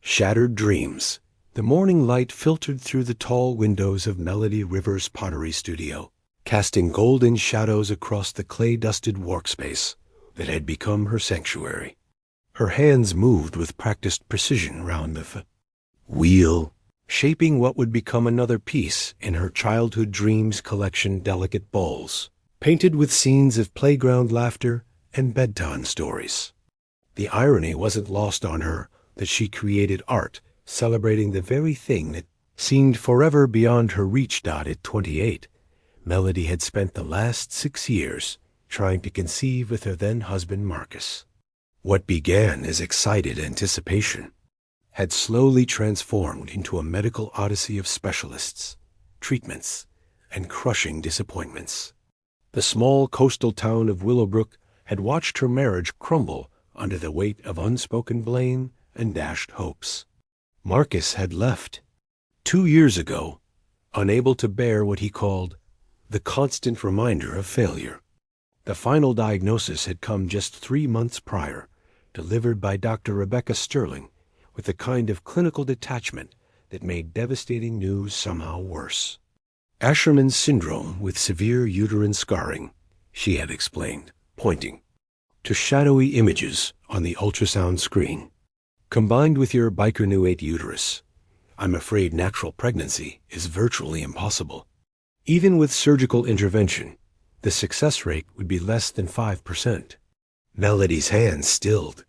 Shattered dreams. The morning light filtered through the tall windows of Melody Rivers' pottery studio, casting golden shadows across the clay-dusted workspace that had become her sanctuary. Her hands moved with practiced precision round the wheel, shaping what would become another piece in her childhood dreams collection delicate bowls, painted with scenes of playground laughter and bedtime stories. The irony wasn't lost on her that she created art celebrating the very thing that seemed forever beyond her reach. At 28, Melody had spent the last 6 years trying to conceive with her then-husband Marcus. What began as excited anticipation had slowly transformed into a medical odyssey of specialists, treatments, and crushing disappointments. The small coastal town of Willowbrook had watched her marriage crumble under the weight of unspoken blame and dashed hopes. Marcus had left 2 years ago, unable to bear what he called the constant reminder of failure. The final diagnosis had come just 3 months prior, delivered by Dr. Rebecca Sterling, with the kind of clinical detachment that made devastating news somehow worse. Asherman's syndrome with severe uterine scarring, she had explained, pointing to shadowy images on the ultrasound screen. Combined with your bicornuate uterus, I'm afraid natural pregnancy is virtually impossible. Even with surgical intervention, the success rate would be less than 5%. Melody's hands stilled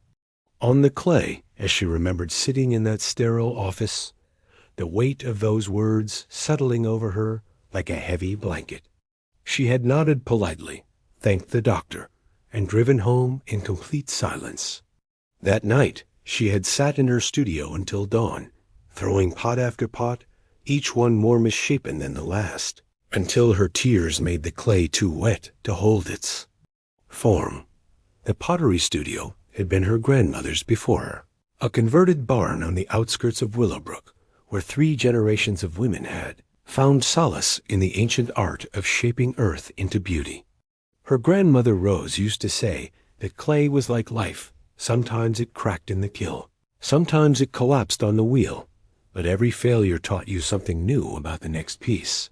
on the clay as she remembered sitting in that sterile office, the weight of those words settling over her like a heavy blanket. She had nodded politely, thanked the doctor, and driven home in complete silence. That night, she had sat in her studio until dawn, throwing pot after pot, each one more misshapen than the last, until her tears made the clay too wet to hold its form. The pottery studio had been her grandmother's before her, a converted barn on the outskirts of Willowbrook, where 3 generations of women had found solace in the ancient art of shaping earth into beauty. Her grandmother Rose used to say that clay was like life. Sometimes it cracked in the kiln, sometimes it collapsed on the wheel, but every failure taught you something new about the next piece.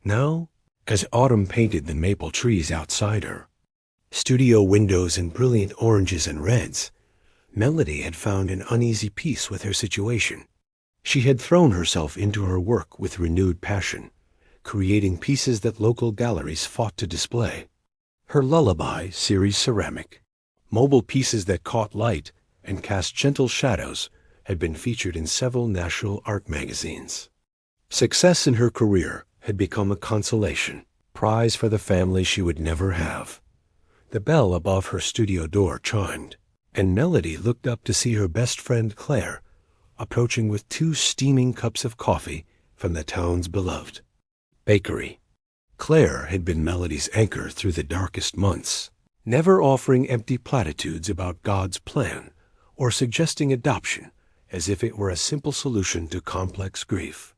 Now, as autumn painted the maple trees outside her studio windows in brilliant oranges and reds, Melody had found an uneasy peace with her situation. She had thrown herself into her work with renewed passion, creating pieces that local galleries fought to display. Her Lullaby series ceramic, mobile pieces that caught light and cast gentle shadows, had been featured in several national art magazines. Success in her career had become a consolation prize for the family she would never have. The bell above her studio door chimed, and Melody looked up to see her best friend Claire approaching with 2 steaming cups of coffee from the town's beloved bakery. Claire had been Melody's anchor through the darkest months, never offering empty platitudes about God's plan or suggesting adoption as if it were a simple solution to complex grief.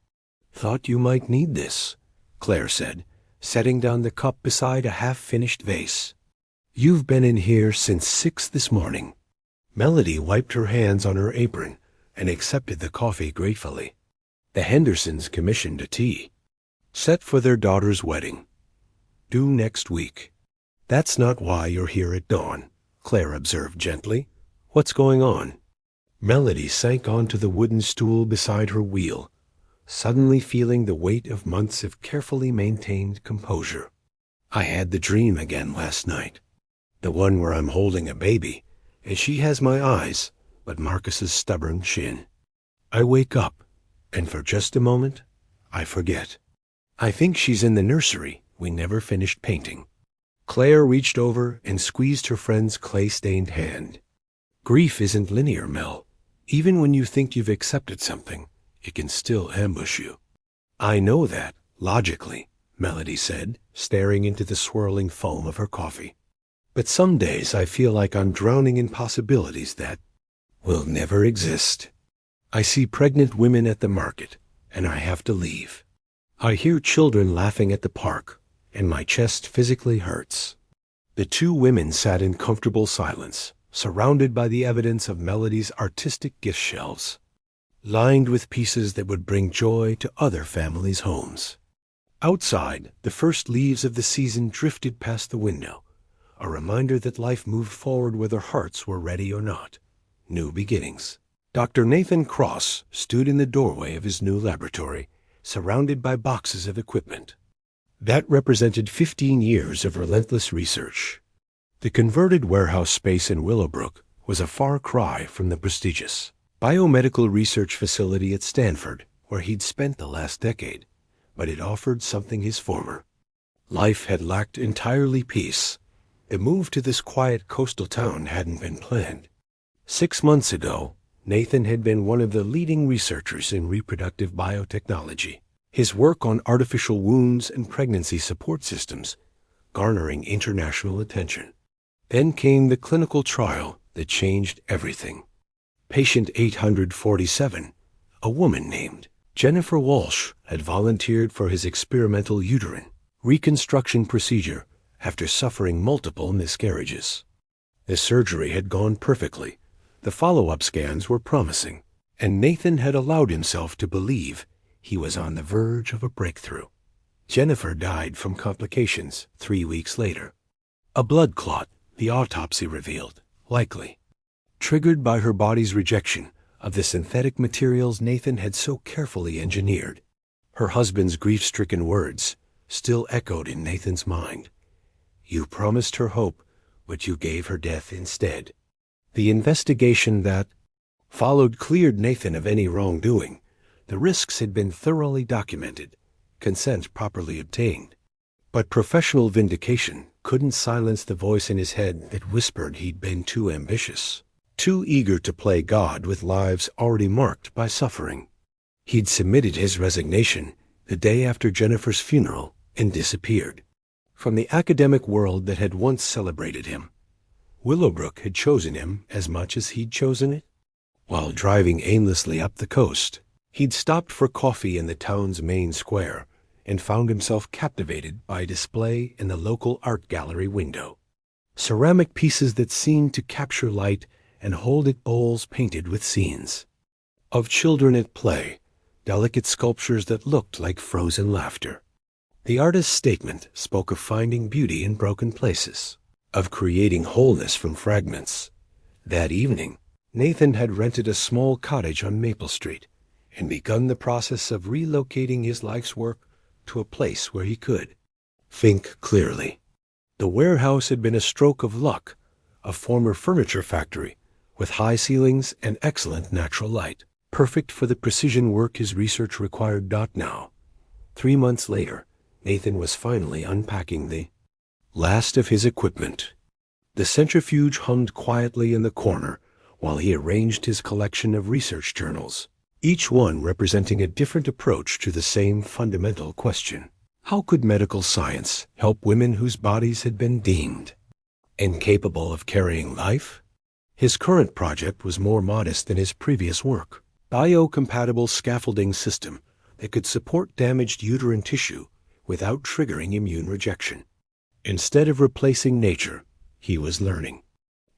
"Thought you might need this," Claire said, setting down the cup beside a half-finished vase. "You've been in here since 6 this morning." Melody wiped her hands on her apron and accepted the coffee gratefully. The Hendersons commissioned a tea, set for their daughter's wedding, due next week. "That's not why you're here at dawn," Claire observed gently. "What's going on?" Melody sank onto the wooden stool beside her wheel, suddenly feeling the weight of months of carefully maintained composure. "I had the dream again last night, the one where I'm holding a baby, and she has my eyes, but Marcus's stubborn chin. I wake up, and for just a moment, I forget. I think she's in the nursery we never finished painting." Claire reached over and squeezed her friend's clay-stained hand. "Grief isn't linear, Mel. Even when you think you've accepted something, it can still ambush you." "I know that, logically," Melody said, staring into the swirling foam of her coffee. "But some days I feel like I'm drowning in possibilities that will never exist. I see pregnant women at the market, and I have to leave. I hear children laughing at the park, and my chest physically hurts." The 2 women sat in comfortable silence, surrounded by the evidence of Melody's artistic gift shelves. lined with pieces that would bring joy to other families' homes. Outside, the first leaves of the season drifted past the window, a reminder that life moved forward whether hearts were ready or not. New beginnings. Dr. Nathan Cross stood in the doorway of his new laboratory, surrounded by boxes of equipment. That represented 15 years of relentless research. The converted warehouse space in Willowbrook was a far cry from the prestigious biomedical research facility at Stanford, where he'd spent the last decade, but it offered something his former life had lacked entirely: peace. The move to this quiet coastal town hadn't been planned. 6 months ago, Nathan had been one of the leading researchers in reproductive biotechnology, his work on artificial wounds and pregnancy support systems garnering international attention. Then came the clinical trial that changed everything. Patient 847, a woman named Jennifer Walsh, had volunteered for his experimental uterine reconstruction procedure after suffering multiple miscarriages. The surgery had gone perfectly, the follow-up scans were promising, and Nathan had allowed himself to believe he was on the verge of a breakthrough. Jennifer died from complications 3 weeks later. A blood clot, the autopsy revealed, likely triggered by her body's rejection of the synthetic materials Nathan had so carefully engineered. Her husband's grief-stricken words still echoed in Nathan's mind. "You promised her hope, but you gave her death instead." The investigation that followed cleared Nathan of any wrongdoing. The risks had been thoroughly documented, consent properly obtained. But professional vindication couldn't silence the voice in his head that whispered he'd been too ambitious, too eager to play God with lives already marked by suffering. He'd submitted his resignation the day after Jennifer's funeral and disappeared from the academic world that had once celebrated him. Willowbrook had chosen him as much as he'd chosen it. While driving aimlessly up the coast, he'd stopped for coffee in the town's main square and found himself captivated by a display in the local art gallery window. Ceramic pieces that seemed to capture light and hold it, bowls painted with scenes of children at play, delicate sculptures that looked like frozen laughter. The artist's statement spoke of finding beauty in broken places, of creating wholeness from fragments. That evening, Nathan had rented a small cottage on Maple Street and begun the process of relocating his life's work to a place where he could think clearly. The warehouse had been a stroke of luck, a former furniture factory with high ceilings and excellent natural light, perfect for the precision work his research required. Now, 3 months later, Nathan was finally unpacking the last of his equipment. The centrifuge hummed quietly in the corner while he arranged his collection of research journals, each one representing a different approach to the same fundamental question. How could medical science help women whose bodies had been deemed incapable of carrying life? His current project was more modest than his previous work. Biocompatible scaffolding system that could support damaged uterine tissue without triggering immune rejection. Instead of replacing nature, he was learning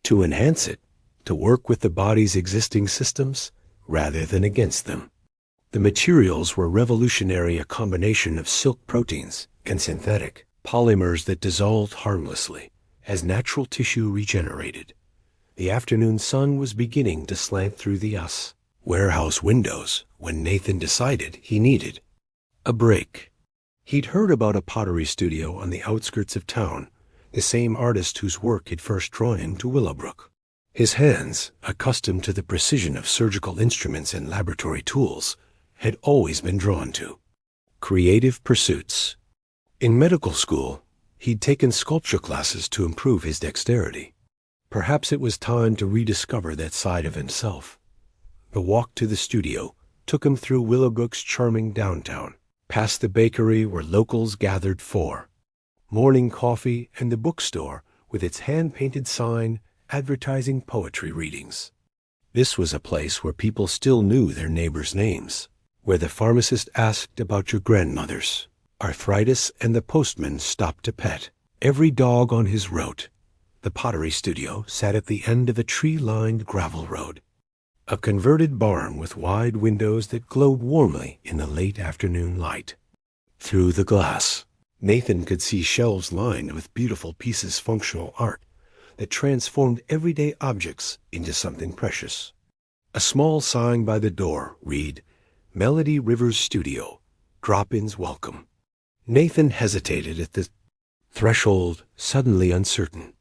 to enhance it, to work with the body's existing systems rather than against them. The materials were revolutionary, a combination of silk proteins and synthetic polymers that dissolved harmlessly as natural tissue regenerated. The afternoon sun was beginning to slant through the warehouse windows when Nathan decided he needed a break. He'd heard about a pottery studio on the outskirts of town, the same artist whose work had first drawn him to Willowbrook. His hands, accustomed to the precision of surgical instruments and laboratory tools, had always been drawn to creative pursuits. In medical school, he'd taken sculpture classes to improve his dexterity. Perhaps it was time to rediscover that side of himself. The walk to the studio took him through Willowbrook's charming downtown, past the bakery where locals gathered for morning coffee and the bookstore with its hand-painted sign advertising poetry readings. This was a place where people still knew their neighbors' names, where the pharmacist asked about your grandmother's arthritis and the postman stopped to pet every dog on his route. The pottery studio sat at the end of a tree-lined gravel road, a converted barn with wide windows that glowed warmly in the late afternoon light. Through the glass, Nathan could see shelves lined with beautiful pieces of functional art that transformed everyday objects into something precious. A small sign by the door read, "Melody Rivers Studio, Drop-ins Welcome." Nathan hesitated at the threshold, suddenly uncertain.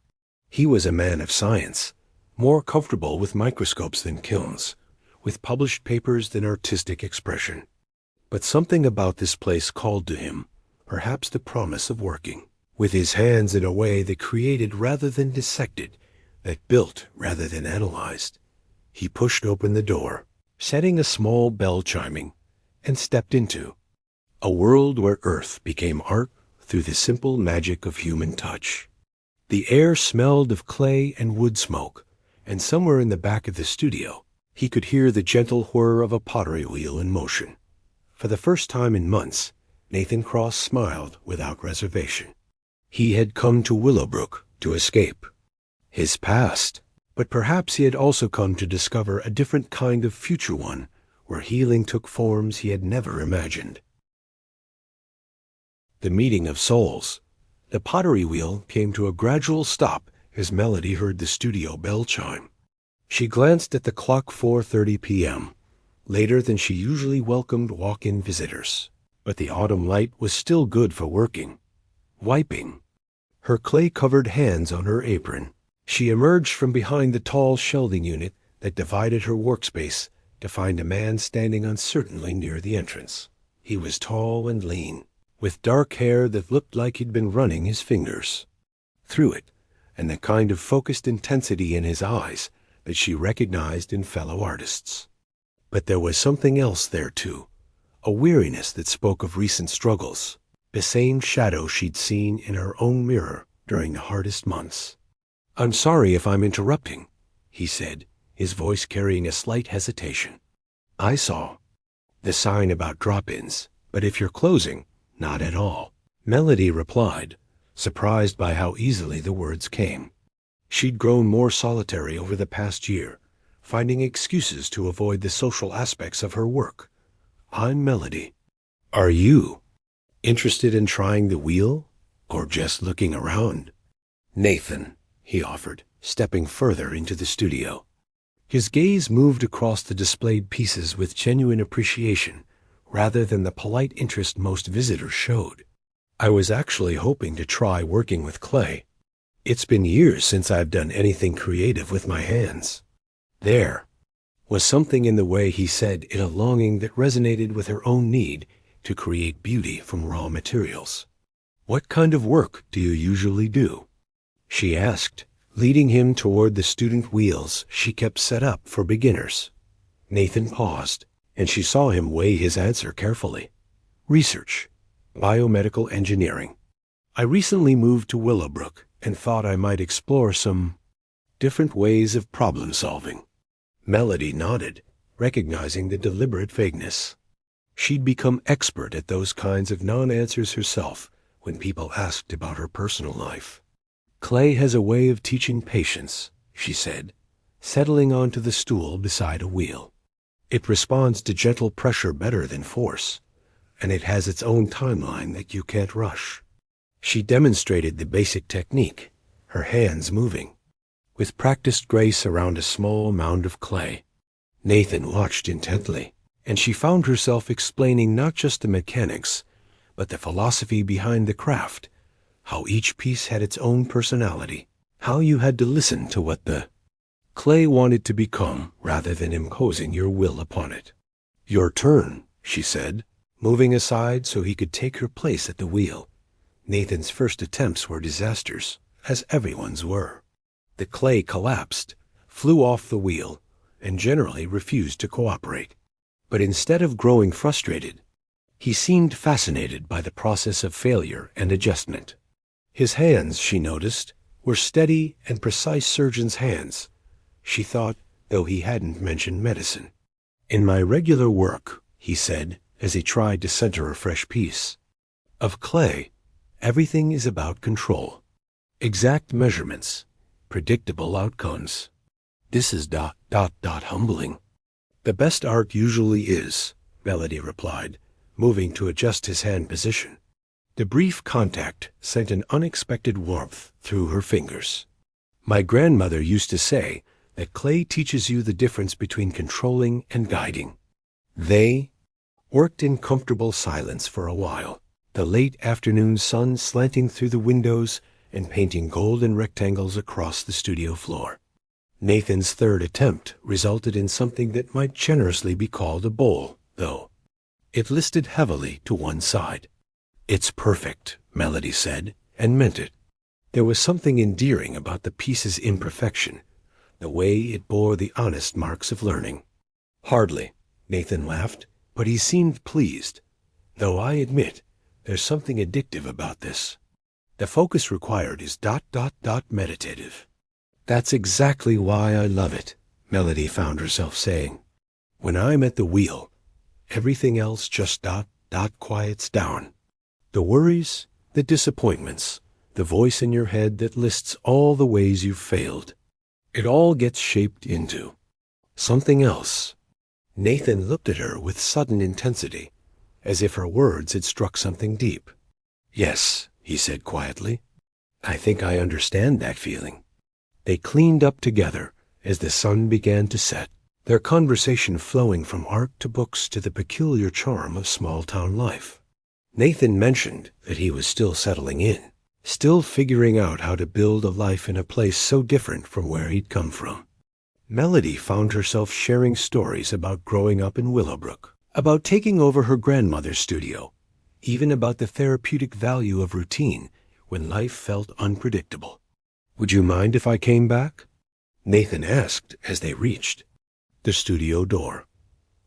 He was a man of science, more comfortable with microscopes than kilns, with published papers than artistic expression. But something about this place called to him, perhaps the promise of working with his hands in a way that created rather than dissected, that built rather than analyzed. He pushed open the door, setting a small bell chiming, and stepped into a world where Earth became art through the simple magic of human touch. The air smelled of clay and wood smoke, and somewhere in the back of the studio, he could hear the gentle whir of a pottery wheel in motion. For the first time in months, Nathan Cross smiled without reservation. He had come to Willowbrook to escape his past, but perhaps he had also come to discover a different kind of future one, where healing took forms he had never imagined. The meeting of souls. The pottery wheel came to a gradual stop as Melody heard the studio bell chime. She glanced at the clock. 4:30 p.m., later than she usually welcomed walk-in visitors. But the autumn light was still good for working, wiping her clay-covered hands on her apron. She emerged from behind the tall shelving unit that divided her workspace to find a man standing uncertainly near the entrance. He was tall and lean, with dark hair that looked like he'd been running his fingers through it, and the kind of focused intensity in his eyes that she recognized in fellow artists. But there was something else there, too, a weariness that spoke of recent struggles, the same shadow she'd seen in her own mirror during the hardest months. "I'm sorry if I'm interrupting," he said, his voice carrying a slight hesitation. "I saw the sign about drop-ins, but if you're closing, not at all," Melody replied, surprised by how easily the words came. She'd grown more solitary over the past year, finding excuses to avoid the social aspects of her work. "I'm Melody. Are you interested in trying the wheel, or just looking around?" "Nathan," he offered, stepping further into the studio. His gaze moved across the displayed pieces with genuine appreciation, rather than the polite interest most visitors showed. "I was actually hoping to try working with clay. It's been years since I've done anything creative with my hands." There was something in the way he said it, a longing that resonated with her own need to create beauty from raw materials. "What kind of work do you usually do?" she asked, leading him toward the student wheels she kept set up for beginners. Nathan paused, and she saw him weigh his answer carefully. "Research, biomedical engineering. I recently moved to Willowbrook and thought I might explore some different ways of problem solving." Melody nodded, recognizing the deliberate vagueness. She'd become expert at those kinds of non-answers herself when people asked about her personal life. "Clay has a way of teaching patience," she said, settling onto the stool beside a wheel. "It responds to gentle pressure better than force, and it has its own timeline that you can't rush." She demonstrated the basic technique, her hands moving with practiced grace around a small mound of clay. Nathan watched intently, and she found herself explaining not just the mechanics, but the philosophy behind the craft, how each piece had its own personality, how you had to listen to what the clay wanted to become rather than imposing your will upon it. "Your turn," she said, moving aside so he could take her place at the wheel. Nathan's first attempts were disasters, as everyone's were. The clay collapsed, flew off the wheel, and generally refused to cooperate. But instead of growing frustrated, he seemed fascinated by the process of failure and adjustment. His hands, she noticed, were steady and precise surgeon's hands, she thought, though he hadn't mentioned medicine. "In my regular work," he said, as he tried to center a fresh piece of clay, "everything is about control. Exact measurements, predictable outcomes. This is humbling." The best art usually is, Melody replied, moving to adjust his hand position. The brief contact sent an unexpected warmth through her fingers. My grandmother used to say that clay teaches you the difference between controlling and guiding. They worked in comfortable silence for a while, the late afternoon sun slanting through the windows and painting golden rectangles across the studio floor. Nathan's third attempt resulted in something that might generously be called a bowl, though. It listed heavily to one side. "It's perfect," Melody said, and meant it. There was something endearing about the piece's imperfection, the way it bore the honest marks of learning. "Hardly," Nathan laughed, but he seemed pleased. "Though I admit, there's something addictive about this. The focus required is ... meditative." "That's exactly why I love it," Melody found herself saying. "When I'm at the wheel, everything else just ... quiets down. The worries, the disappointments, the voice in your head that lists all the ways you've failed. It all gets shaped into something else." Nathan looked at her with sudden intensity, as if her words had struck something deep. "Yes," he said quietly. "I think I understand that feeling." They cleaned up together as the sun began to set, their conversation flowing from art to books to the peculiar charm of small-town life. Nathan mentioned that he was still settling in, still figuring out how to build a life in a place so different from where he'd come from. Melody found herself sharing stories about growing up in Willowbrook, about taking over her grandmother's studio, even about the therapeutic value of routine when life felt unpredictable. "Would you mind if I came back?" Nathan asked as they reached the studio door.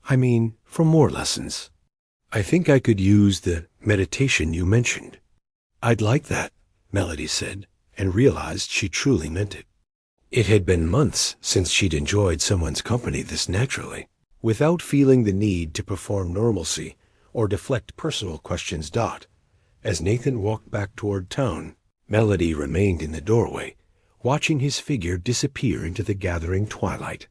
"I mean, for more lessons. I think I could use the meditation you mentioned." "I'd like that," Melody said, and realized she truly meant it. It had been months since she'd enjoyed someone's company this naturally, without feeling the need to perform normalcy or deflect personal questions. As Nathan walked back toward town, Melody remained in the doorway, watching his figure disappear into the gathering twilight.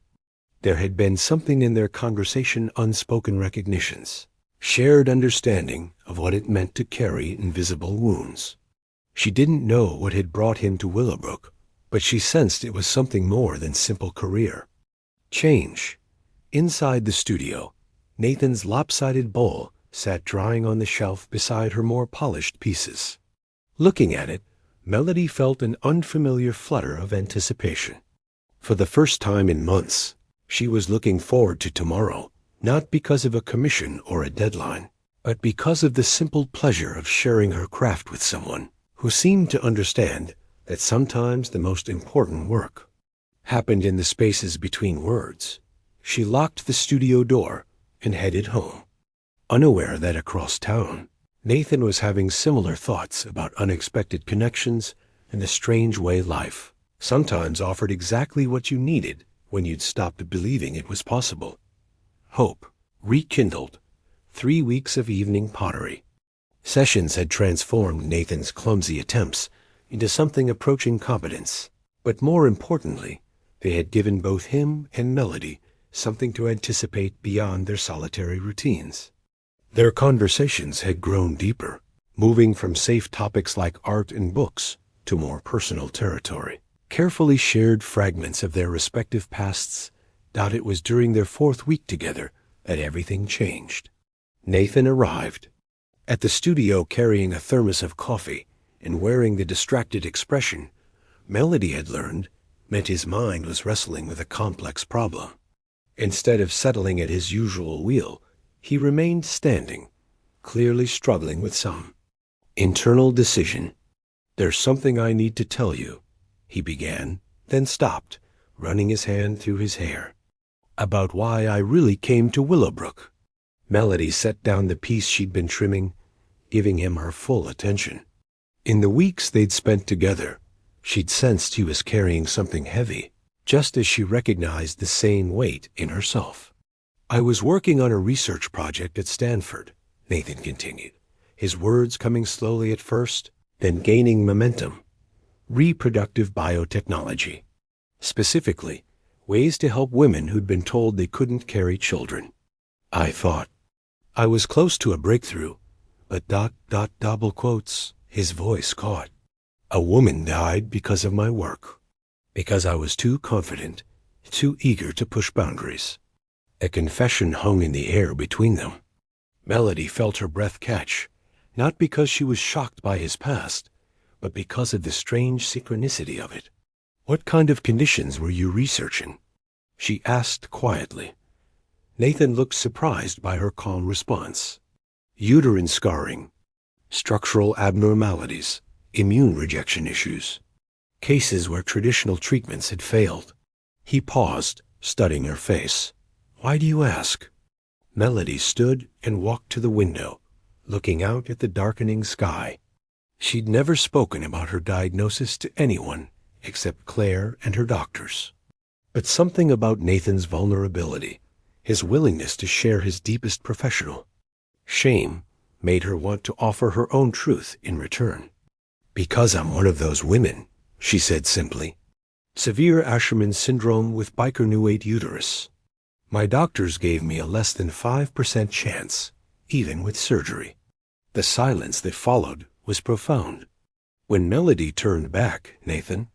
There had been something in their conversation, unspoken recognitions, shared understanding of what it meant to carry invisible wounds. She didn't know what had brought him to Willowbrook, but she sensed it was something more than simple career change. Inside the studio, Nathan's lopsided bowl sat drying on the shelf beside her more polished pieces. Looking at it, Melody felt an unfamiliar flutter of anticipation. For the first time in months, she was looking forward to tomorrow, not because of a commission or a deadline, but because of the simple pleasure of sharing her craft with someone who seemed to understand that sometimes the most important work happened in the spaces between words. She locked the studio door and headed home, unaware that across town, Nathan was having similar thoughts about unexpected connections and the strange way life sometimes offered exactly what you needed when you'd stopped believing it was possible. Hope rekindled. 3 weeks of evening pottery sessions had transformed Nathan's clumsy attempts into something approaching competence, but more importantly, they had given both him and Melody something to anticipate beyond their solitary routines. Their conversations had grown deeper, moving from safe topics like art and books to more personal territory, carefully shared fragments of their respective pasts. It was during their 4th week together that everything changed. Nathan arrived at the studio carrying a thermos of coffee and wearing the distracted expression Melody had learned meant his mind was wrestling with a complex problem. Instead of settling at his usual wheel, he remained standing, clearly struggling with some internal decision. "There's something I need to tell you," he began, then stopped, running his hand through his hair. "About why I really came to Willowbrook." Melody set down the piece she'd been trimming, giving him her full attention. In the weeks they'd spent together, she'd sensed he was carrying something heavy, just as she recognized the same weight in herself. "I was working on a research project at Stanford," Nathan continued, his words coming slowly at first, then gaining momentum. "Reproductive biotechnology. Specifically, ways to help women who'd been told they couldn't carry children. I thought I was close to a breakthrough, but double quotes, his voice caught. A woman died because of my work, because I was too confident, too eager to push boundaries. A confession hung in the air between them. Melody felt her breath catch, not because she was shocked by his past, but because of the strange synchronicity of it. What kind of conditions were you researching? She asked quietly. Nathan looked surprised by her calm response. Uterine scarring, structural abnormalities, immune rejection issues, cases where traditional treatments had failed. He paused, studying her face. Why do you ask? Melody stood and walked to the window, looking out at the darkening sky. She'd never spoken about her diagnosis to anyone except Claire and her doctors. But something about Nathan's vulnerability, his willingness to share his deepest professional shame, made her want to offer her own truth in return. Because I'm one of those women, she said simply. Severe Asherman syndrome with bicornuate uterus. My doctors gave me a less than 5% chance, even with surgery. The silence that followed was profound. When Melody turned back, Nathan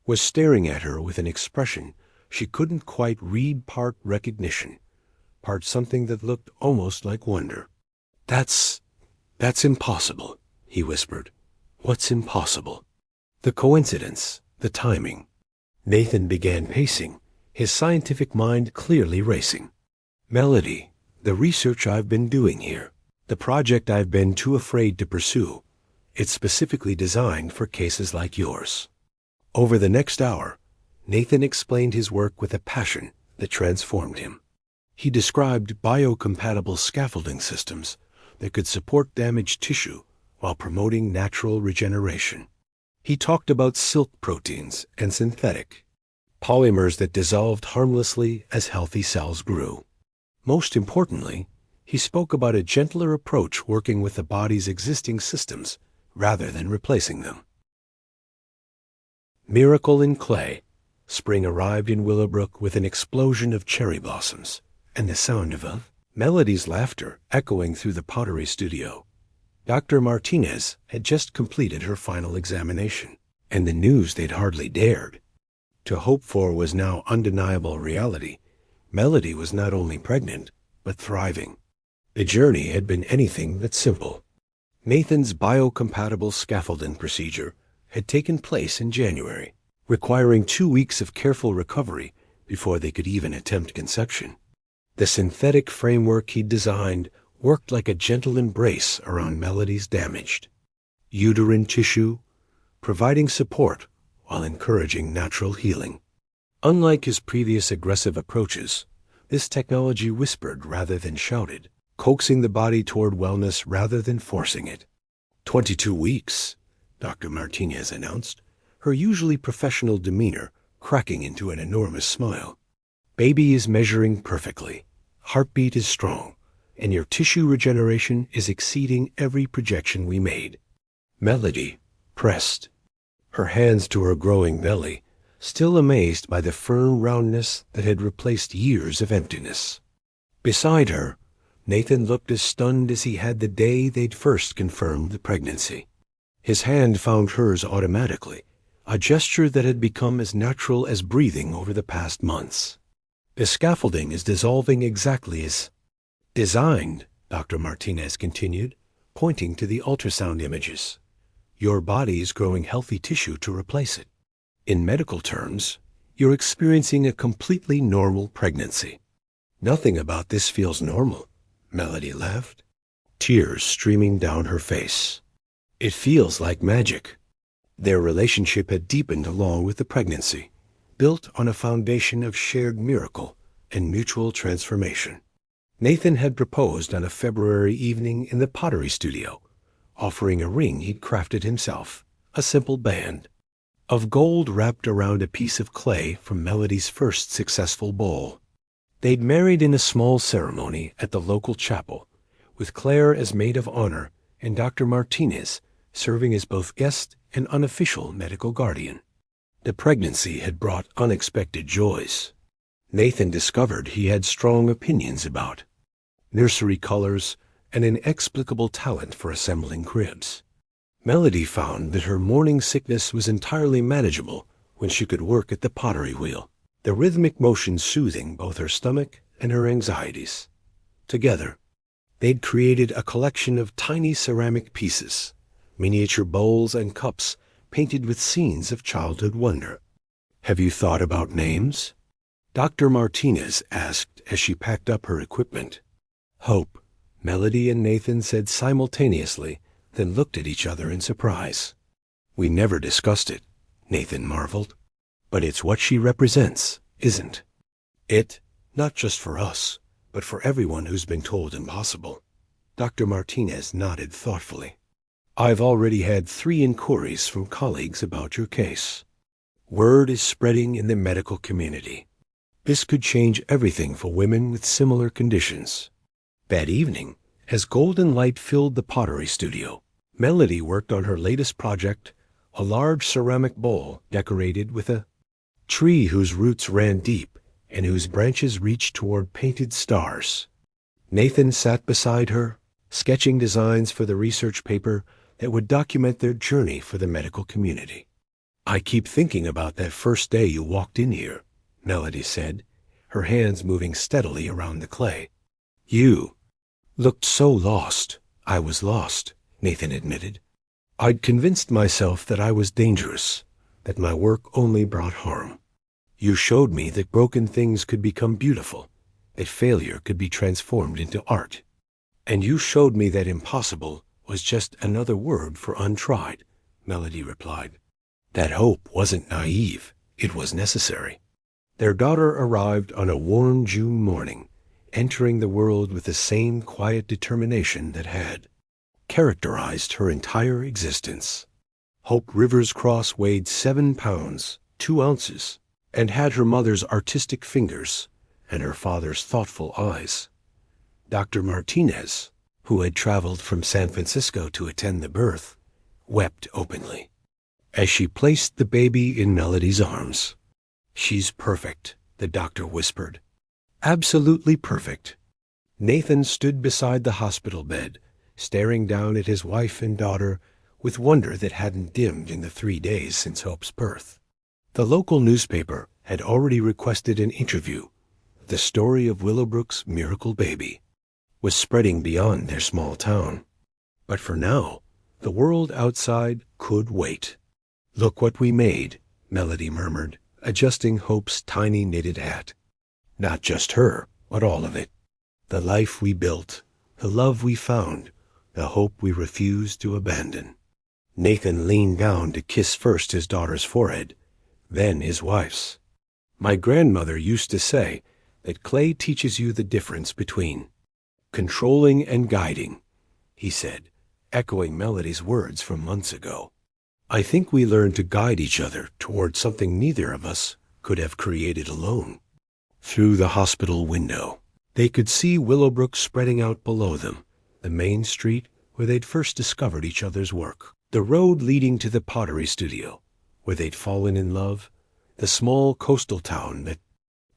was staring at her with an expression she couldn't quite read, part recognition, part something that looked almost like wonder. That's impossible, he whispered. What's impossible? The coincidence, the timing. Nathan began pacing, his scientific mind clearly racing. Melody, the research I've been doing here, the project I've been too afraid to pursue, it's specifically designed for cases like yours. Over the next hour, Nathan explained his work with a passion that transformed him. He described biocompatible scaffolding systems that could support damaged tissue while promoting natural regeneration. He talked about silk proteins and synthetic polymers that dissolved harmlessly as healthy cells grew. Most importantly, he spoke about a gentler approach working with the body's existing systems rather than replacing them. Miracle in Clay. Spring arrived in Willowbrook with an explosion of cherry blossoms and the sound of Melody's laughter echoing through the pottery studio. Dr. Martinez had just completed her final examination, and the news they'd hardly dared to hope for was now undeniable reality. Melody was not only pregnant, but thriving. The journey had been anything but simple. Nathan's biocompatible scaffolding procedure had taken place in January, requiring 2 weeks of careful recovery before they could even attempt conception. The synthetic framework he'd designed worked like a gentle embrace around Melody's damaged uterine tissue, providing support while encouraging natural healing. Unlike his previous aggressive approaches, this technology whispered rather than shouted, coaxing the body toward wellness rather than forcing it. 22 weeks, Dr. Martinez announced, her usually professional demeanor cracking into an enormous smile. Baby is measuring perfectly, heartbeat is strong, and your tissue regeneration is exceeding every projection we made. Melody pressed her hands to her growing belly, still amazed by the firm roundness that had replaced years of emptiness. Beside her, Nathan looked as stunned as he had the day they'd first confirmed the pregnancy. His hand found hers automatically, a gesture that had become as natural as breathing over the past months. The scaffolding is dissolving exactly as designed, Dr. Martinez continued, pointing to the ultrasound images. Your body is growing healthy tissue to replace it. In medical terms, you're experiencing a completely normal pregnancy. Nothing about this feels normal, Melody laughed, tears streaming down her face. It feels like magic. Their relationship had deepened along with the pregnancy, built on a foundation of shared miracle and mutual transformation. Nathan had proposed on a February evening in the pottery studio, offering a ring he'd crafted himself, a simple band of gold wrapped around a piece of clay from Melody's first successful bowl. They'd married in a small ceremony at the local chapel, with Claire as maid of honor and Dr. Martinez serving as both guest and unofficial medical guardian. The pregnancy had brought unexpected joys. Nathan discovered he had strong opinions about nursery colors and an inexplicable talent for assembling cribs. Melody found that her morning sickness was entirely manageable when she could work at the pottery wheel, the rhythmic motion soothing both her stomach and her anxieties. Together, they'd created a collection of tiny ceramic pieces, miniature bowls and cups painted with scenes of childhood wonder. "Have you thought about names?" Dr. Martinez asked as she packed up her equipment. "Hope," Melody and Nathan said simultaneously, then looked at each other in surprise. "We never discussed it," Nathan marveled. "But it's what she represents, isn't it? Not just for us, but for everyone who's been told impossible." Dr. Martinez nodded thoughtfully. "I've already had 3 inquiries from colleagues about your case. Word is spreading in the medical community. This could change everything for women with similar conditions." That evening, as golden light filled the pottery studio, Melody worked on her latest project, a large ceramic bowl decorated with a tree whose roots ran deep and whose branches reached toward painted stars. Nathan sat beside her, sketching designs for the research paper that would document their journey for the medical community. "I keep thinking about that first day you walked in here," Melody said, her hands moving steadily around the clay. "You looked so lost." "I was lost," Nathan admitted. "I'd convinced myself that I was dangerous, that my work only brought harm. You showed me that broken things could become beautiful, that failure could be transformed into art. And you showed me that impossible was just another word for untried," Melody replied. "That hope wasn't naive, it was necessary." Their daughter arrived on a warm June morning, entering the world with the same quiet determination that had characterized her entire existence. Hope Rivers Cross weighed 7 pounds, 2 ounces, and had her mother's artistic fingers and her father's thoughtful eyes. Dr. Martinez, who had traveled from San Francisco to attend the birth, wept openly as she placed the baby in Melody's arms. "She's perfect," the doctor whispered. "Absolutely perfect." Nathan stood beside the hospital bed, staring down at his wife and daughter with wonder that hadn't dimmed in the 3 days since Hope's birth. The local newspaper had already requested an interview. The story of Willowbrook's miracle baby was spreading beyond their small town. But for now, the world outside could wait. "Look what we made," Melody murmured, adjusting Hope's tiny knitted hat. "Not just her, but all of it. The life we built, the love we found, the hope we refused to abandon." Nathan leaned down to kiss first his daughter's forehead, then his wife's. "My grandmother used to say that clay teaches you the difference between controlling and guiding," he said, echoing Melody's words from months ago. "I think we learned to guide each other toward something neither of us could have created alone." Through the hospital window, they could see Willowbrook spreading out below them, the main street where they'd first discovered each other's work, the road leading to the pottery studio, where they'd fallen in love, the small coastal town that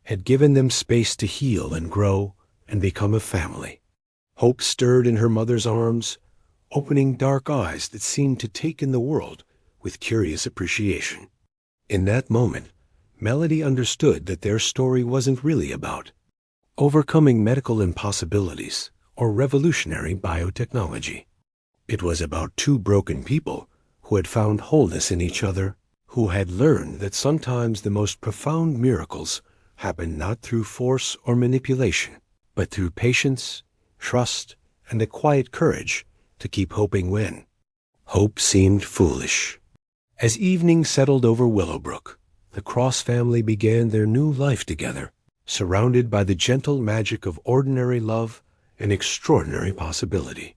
had given them space to heal and grow and become a family. Hope stirred in her mother's arms, opening dark eyes that seemed to take in the world with curious appreciation. In that moment, Melody understood that their story wasn't really about overcoming medical impossibilities or revolutionary biotechnology. It was about 2 broken people who had found wholeness in each other, who had learned that sometimes the most profound miracles happen not through force or manipulation, but through patience, trust, and a quiet courage to keep hoping when hope seemed foolish. As evening settled over Willowbrook, the Cross family began their new life together, surrounded by the gentle magic of ordinary love and extraordinary possibility.